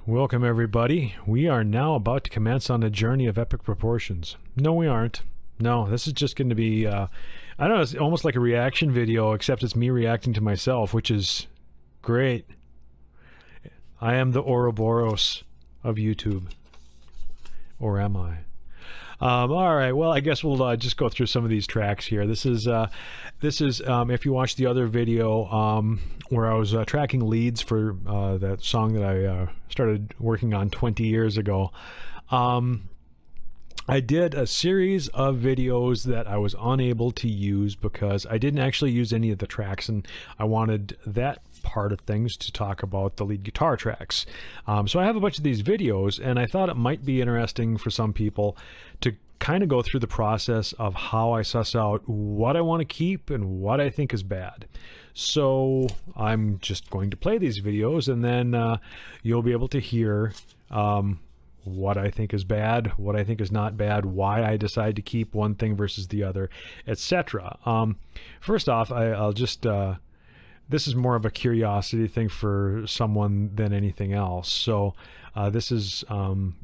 Welcome, everybody. We are now about to commence on a journey of epic proportions. No, we aren't. No, this is just going to be, I don't know, it's almost like a reaction video, except it's me reacting to myself, which is great. I am the Ouroboros of YouTube. Or am I? All right, well, I guess we'll just go through some of these tracks here. This is if you watched the other video where I was tracking leads for that song that I started working on 20 years ago. I did a series of videos that I was unable to use because I didn't actually use any of the tracks, and I wanted that part of things to talk about the lead guitar tracks. So I have a bunch of these videos, and I thought it might be interesting for some people to kind of go through the process of how I suss out what I want to keep and what I think is bad. So I'm just going to play these videos, and then you'll be able to hear what I think is bad, what I think is not bad, why I decide to keep one thing versus the other, etc. First off, I'll just this is more of a curiosity thing for someone than anything else. So this is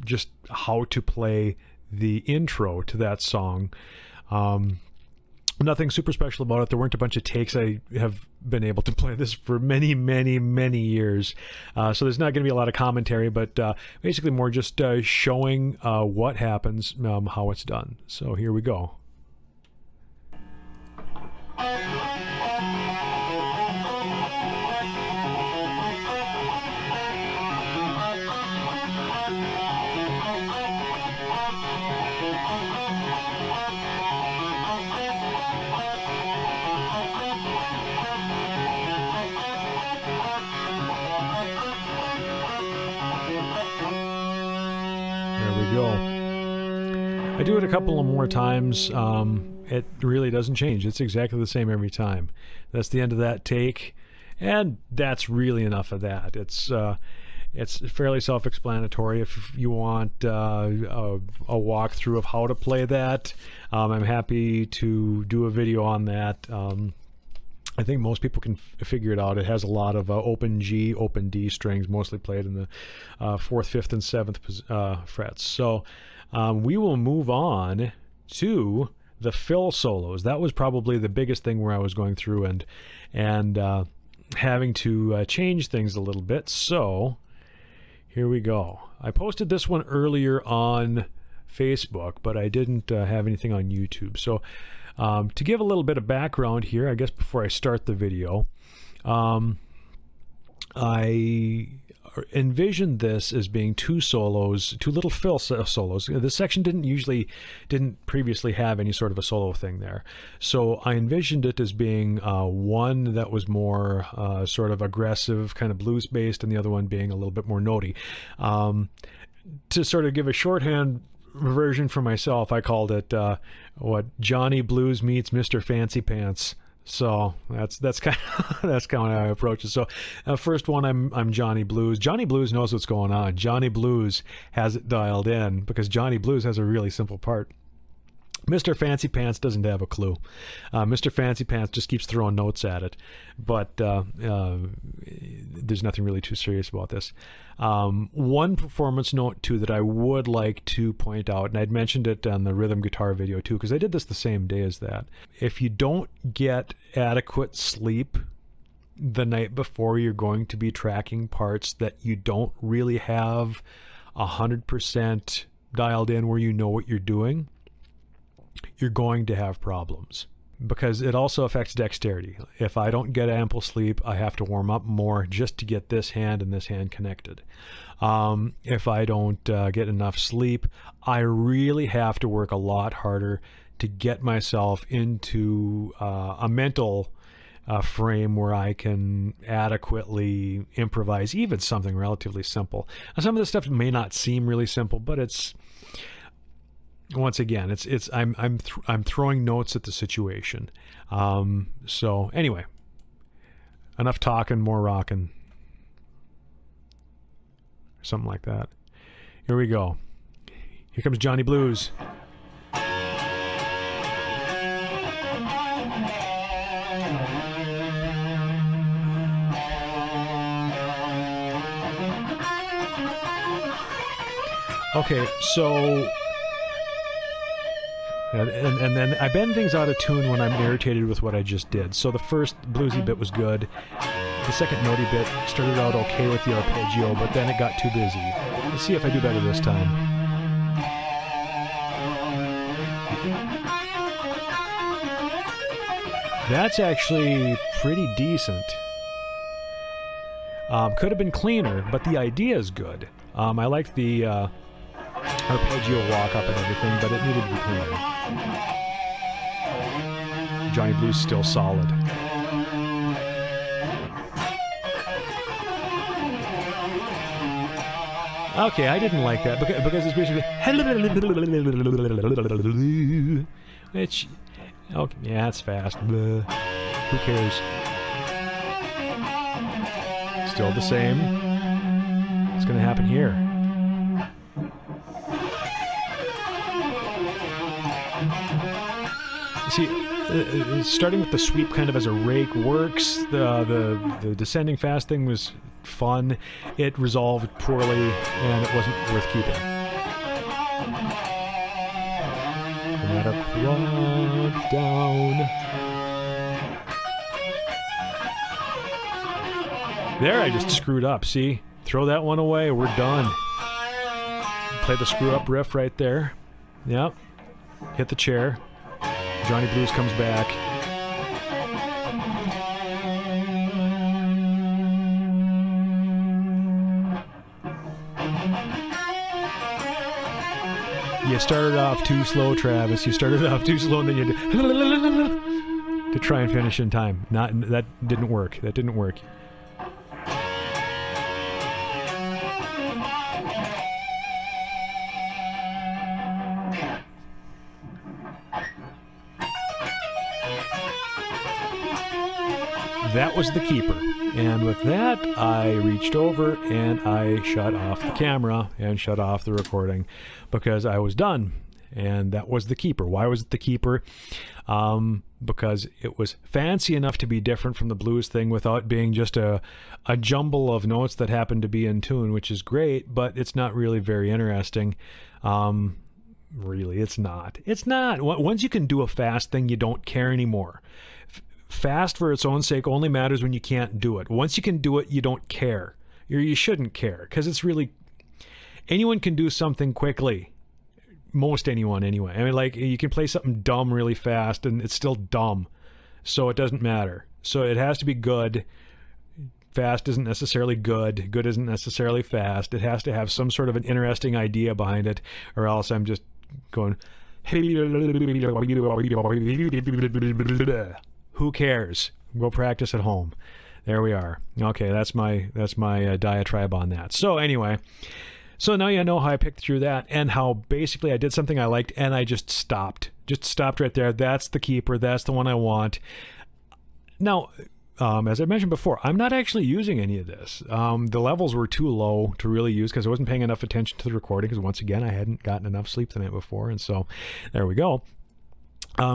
just how to play the intro to that song. Nothing super special about it. There weren't a bunch of takes. I have been able to play this for many, many, many years. So there's not going to be a lot of commentary, but basically more just showing what happens, how it's done. So here we go. I do it a couple of more times. It really doesn't change. It's exactly the same every time. That's the end of that take, and that's really enough of that. It's fairly self-explanatory. If you want a walkthrough of how to play that, I'm happy to do a video on that. I think most people can figure it out. It has a lot of open G, open D strings, mostly played in the 4th, 5th, and 7th frets. So we will move on to the fill solos. That was probably the biggest thing where I was going through and having to change things a little bit. So here we go. I posted this one earlier on Facebook, but I didn't have anything on YouTube. So to give a little bit of background here, I guess before I start the video, I envisioned this as being two little fill solos. This section didn't previously have any sort of a solo thing there. So I envisioned it as being one that was more sort of aggressive, kind of blues based, and the other one being a little bit more notey. To sort of give a shorthand version for myself, I called it what Johnny Blues meets Mr. Fancy Pants. So that's kind of that's kind of how I approach it. So first one, I'm Johnny Blues. Johnny Blues knows what's going on. Johnny Blues has it dialed in because Johnny Blues has a really simple part. Mr. Fancy Pants doesn't have a clue. Mr. Fancy Pants just keeps throwing notes at it, but there's nothing really too serious about this. One performance note too that I would like to point out, and I'd mentioned it on the rhythm guitar video too, because I did this the same day as that. If you don't get adequate sleep the night before you're going to be tracking parts that you don't really have 100% dialed in where you know what you're doing, you're going to have problems, because it also affects dexterity. If I don't get ample sleep, I have to warm up more just to get this hand and this hand connected. If I don't get enough sleep, I really have to work a lot harder to get myself into a mental frame where I can adequately improvise even something relatively simple. Now, some of this stuff may not seem really simple, but it's once again, I'm throwing notes at the situation. So anyway, enough talking, more rocking, something like that. Here we go. Here comes Johnny Blues. Okay, so... And then I bend things out of tune when I'm irritated with what I just did. So the first bluesy bit was good. The second notey bit started out okay with the arpeggio, but then it got too busy. Let's see if I do better this time. That's actually pretty decent. Could have been cleaner, but the idea is good. I liked the arpeggio walk up and everything, but it needed to be cleaner. Johnny Blues still solid. Okay, I didn't like that because it's basically which, okay, yeah, it's fast. Who cares? Still the same. What's gonna happen here? See, starting with the sweep kind of as a rake works. The descending fast thing was fun. It resolved poorly, and it wasn't worth keeping. Chromatic quad down. There, I just screwed up. See, throw that one away. We're done. Play the screw up riff right there. Yep. Hit the chair. Johnny Blues comes back. You started off too slow, Travis. You started off too slow, and then you did to try and finish in time. That didn't work. That didn't work. That was the keeper. And with that, I reached over and I shut off the camera and shut off the recording because I was done. And that was the keeper. Why was it the keeper? Because it was fancy enough to be different from the blues thing without being just a jumble of notes that happen to be in tune, which is great, but it's not really very interesting. Really, it's not. It's not. Once you can do a fast thing, you don't care anymore. Fast for its own sake only matters when you can't do it. Once you can do it, you don't care. You shouldn't care, because it's really... Anyone can do something quickly. Most anyone, anyway. I mean, like, you can play something dumb really fast, and it's still dumb. So it doesn't matter. So it has to be good. Fast isn't necessarily good. Good isn't necessarily fast. It has to have some sort of an interesting idea behind it, or else I'm just going... Who cares? Go practice at home. There we are. Okay, that's my diatribe on that. So anyway, so now you know how I picked through that and how basically I did something I liked and I just stopped. Just stopped right there. That's the keeper. That's the one I want. Now, as I mentioned before, I'm not actually using any of this. The levels were too low to really use because I wasn't paying enough attention to the recording because once again, I hadn't gotten enough sleep the night before. And so there we go.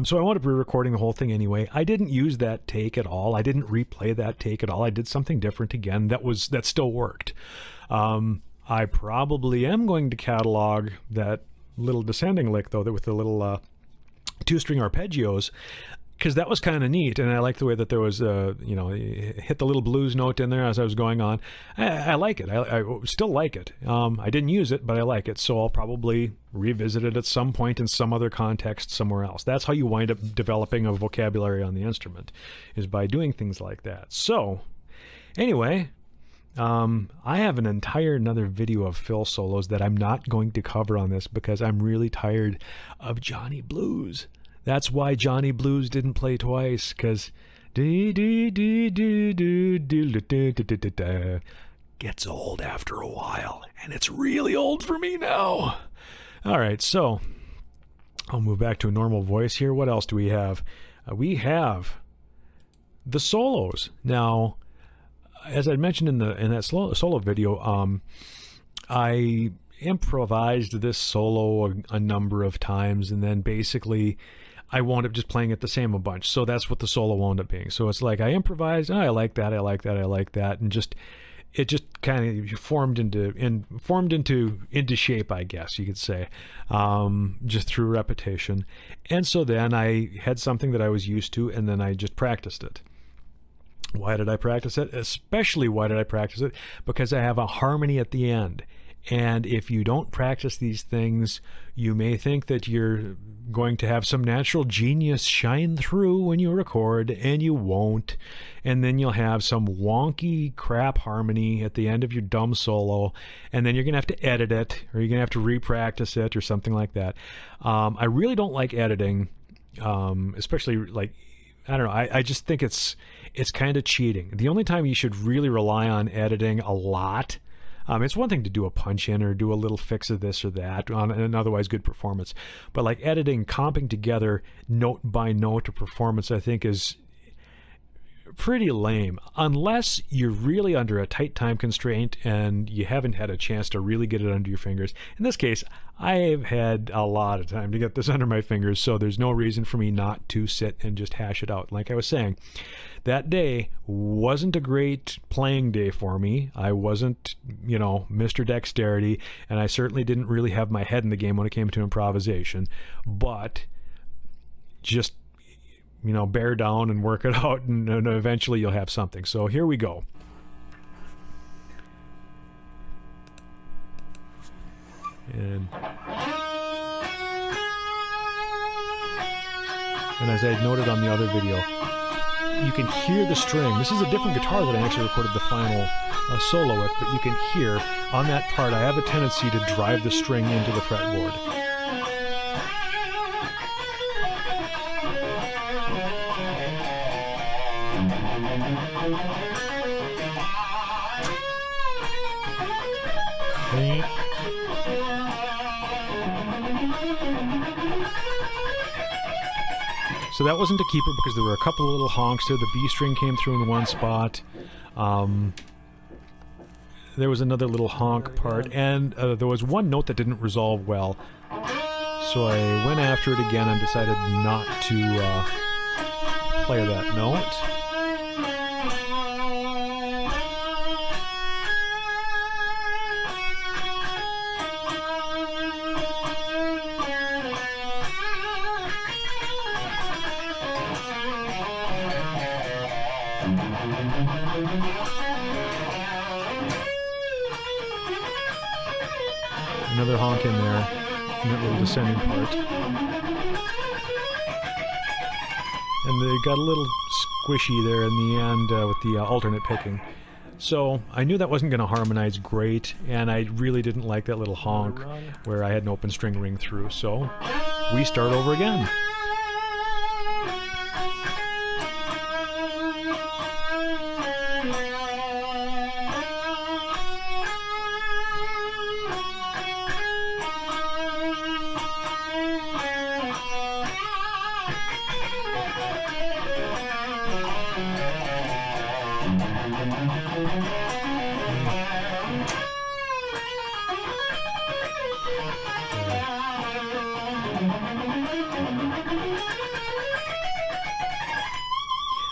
So I wound up re-recording the whole thing anyway. I didn't use that take at all. I didn't replay that take at all. I did something different again that still worked. I probably am going to catalog that little descending lick though, that with the little two-string arpeggios, because that was kind of neat, and I like the way that there was, hit the little blues note in there as I was going on. I like it. I still like it. I didn't use it, but I like it, so I'll probably revisit it at some point in some other context somewhere else. That's how you wind up developing a vocabulary on the instrument, is by doing things like that. So, anyway, I have an entire another video of fill solos that I'm not going to cover on this because I'm really tired of Johnny Blues. That's why Johnny Blues didn't play twice, because gets old after a while, and it's really old for me now. All right, so I'll move back to a normal voice here. What else do we have? We have the solos. Now, as I mentioned in that solo video, I improvised this solo a number of times, and then basically I wound up just playing it the same a bunch. So that's what the solo wound up being. So it's like I improvised, I like that, I like that, I like that, and just it just kind of formed into shape, I guess you could say, just through repetition. And so then I had something that I was used to, and then I just practiced it. Why did I practice it? Especially why did I practice it? Because I have a harmony at the end. And if you don't practice these things, you may think that you're going to have some natural genius shine through when you record, and you won't. And then you'll have some wonky crap harmony at the end of your dumb solo, and then you're going to have to edit it, or you're going to have to re-practice it, or something like that. I really don't like editing, especially like, I don't know, I just think it's kind of cheating. The only time you should really rely on editing a lot, it's one thing to do a punch in or do a little fix of this or that on an otherwise good performance, but like editing, comping together note by note a performance, I think is pretty lame, unless you're really under a tight time constraint and you haven't had a chance to really get it under your fingers. In this case, I've had a lot of time to get this under my fingers, so there's no reason for me not to sit and just hash it out. Like I was saying, that day wasn't a great playing day for me. I wasn't, Mr. Dexterity, and I certainly didn't really have my head in the game when it came to improvisation, but just bear down and work it out, and eventually you'll have something. So here we go. And as I noted on the other video, you can hear the string. This is a different guitar that I actually recorded the final solo with, but you can hear on that part, I have a tendency to drive the string into the fretboard. So that wasn't a keeper because there were a couple of little honks there. The B string came through in one spot. There was another little honk part, and there was one note that didn't resolve well. So I went after it again and decided not to play that note. Another honk in there, in that little descending part. And they got a little squishy there in the end with the alternate picking. So I knew that wasn't going to harmonize great, and I really didn't like that little honk where I had an open string ring through. So we start over again.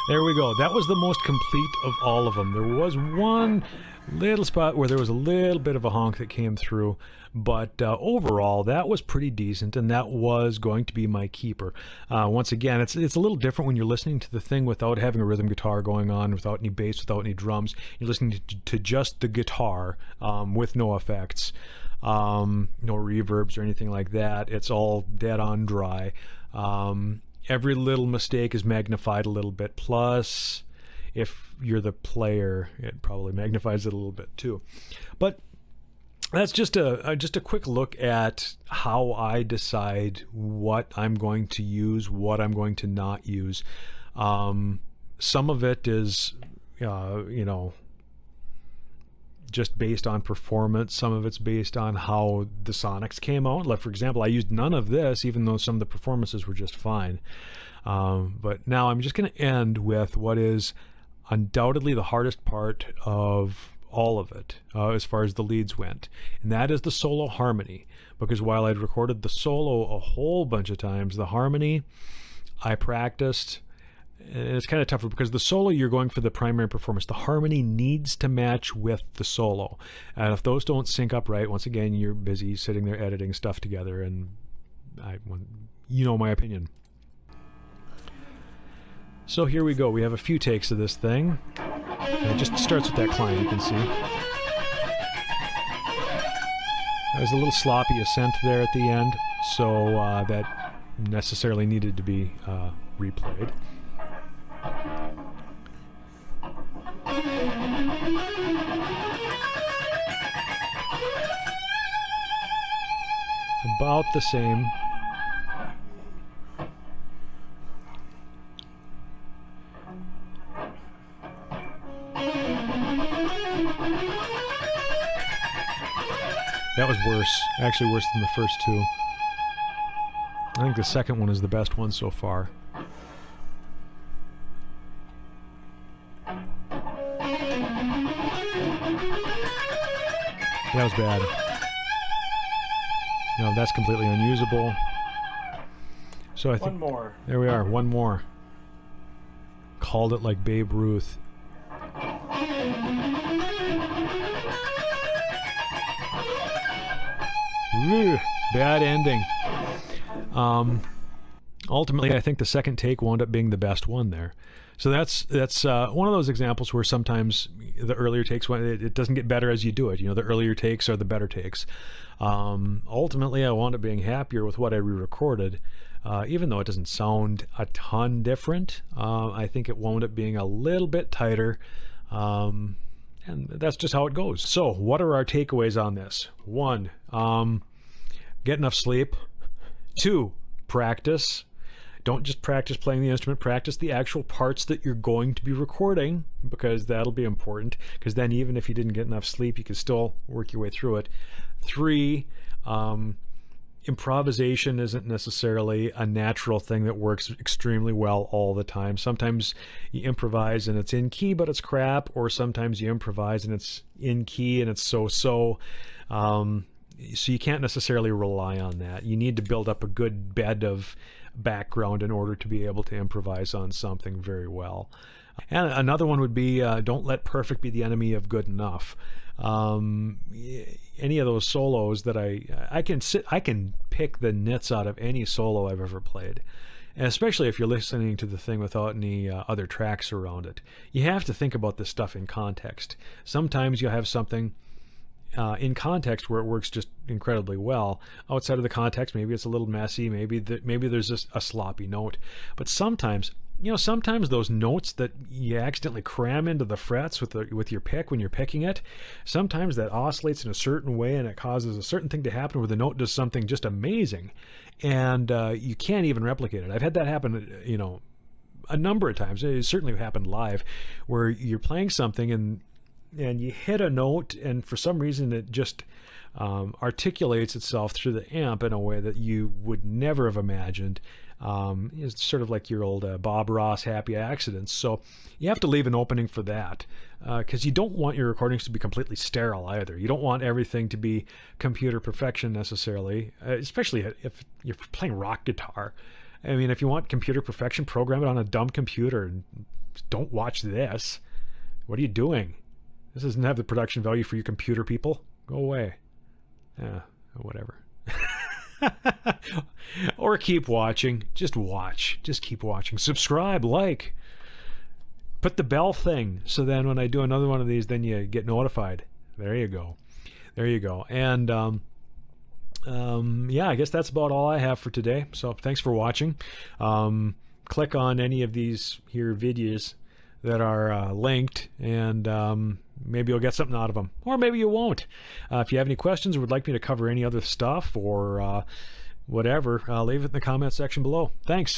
There we go. That was the most complete of all of them. There was one little spot where there was a little bit of a honk that came through, but overall that was pretty decent, and that was going to be my keeper. Once again, it's a little different when you're listening to the thing without having a rhythm guitar going on, without any bass, without any drums. You're listening to just the guitar with no effects, no reverbs or anything like that. It's all dead on dry. Every little mistake is magnified a little bit. Plus, if you're the player, it probably magnifies it a little bit too. But that's just a quick look at how I decide what I'm going to use, what I'm going to not use. Some of it is, just based on performance. Some of it's based on how the sonics came out. Like, for example, I used none of this, even though some of the performances were just fine. But now I'm just going to end with what is undoubtedly the hardest part of all of it, as far as the leads went, and that is the solo harmony. Because while I'd recorded the solo a whole bunch of times, the harmony I practiced, and it's kind of tougher because the solo, you're going for the primary performance. The harmony needs to match with the solo. And if those don't sync up right, once again, you're busy sitting there editing stuff together, and you know my opinion. So here we go. We have a few takes of this thing. And it just starts with that climb, you can see. There's a little sloppy ascent there at the end, so that necessarily needed to be replayed. About the same. That was worse. Actually worse than the first two. I think the second one is the best one so far. That was bad. No, that's completely unusable. So I think... One more. There we are, one more. Called it like Babe Ruth. Bad ending. Ultimately, I think the second take wound up being the best one there. So that's one of those examples where sometimes the earlier takes, it doesn't get better as you do it. You know, the earlier takes are the better takes. Ultimately, I wound up being happier with what I re-recorded, even though it doesn't sound a ton different. I think it wound up being a little bit tighter. And that's just how it goes. So what are our takeaways on this? 1, get enough sleep. 2, practice. Don't just practice playing the instrument, practice the actual parts that you're going to be recording, because that'll be important, because then even if you didn't get enough sleep, you can still work your way through it. 3, improvisation isn't necessarily a natural thing that works extremely well all the time. Sometimes you improvise and it's in key, but it's crap, or sometimes you improvise and it's in key and it's so-so. So you can't necessarily rely on that. You need to build up a good bed of background in order to be able to improvise on something very well. And another one would be don't let perfect be the enemy of good enough. Any of those solos that I can pick the nits out of any solo I've ever played, and especially if you're listening to the thing without any other tracks around it. You have to think about this stuff in context. Sometimes you'll have something in context where it works just incredibly well. Outside of the context, maybe it's a little messy, maybe there's a sloppy note. But sometimes, sometimes those notes that you accidentally cram into the frets with your pick when you're picking it, sometimes that oscillates in a certain way and it causes a certain thing to happen where the note does something just amazing, and you can't even replicate it. I've had that happen, a number of times. It certainly happened live, where you're playing something and you hit a note, and for some reason it just articulates itself through the amp in a way that you would never have imagined. It's sort of like your old Bob Ross happy accidents. So you have to leave an opening for that, because you don't want your recordings to be completely sterile either. You don't want everything to be computer perfection necessarily, especially if you're playing rock guitar. I mean, if you want computer perfection, program it on a dumb computer and don't watch this. What are you doing? This doesn't have the production value for you computer people. Go away. Yeah, whatever. Or keep watching. Just watch. Just keep watching. Subscribe, like. Put the bell thing, so then when I do another one of these, then you get notified. There you go. There you go. And yeah, I guess that's about all I have for today. So thanks for watching. Click on any of these here videos that are linked, and maybe you'll get something out of them, or maybe you won't. If you have any questions or would like me to cover any other stuff or whatever, leave it in the comment section below. Thanks.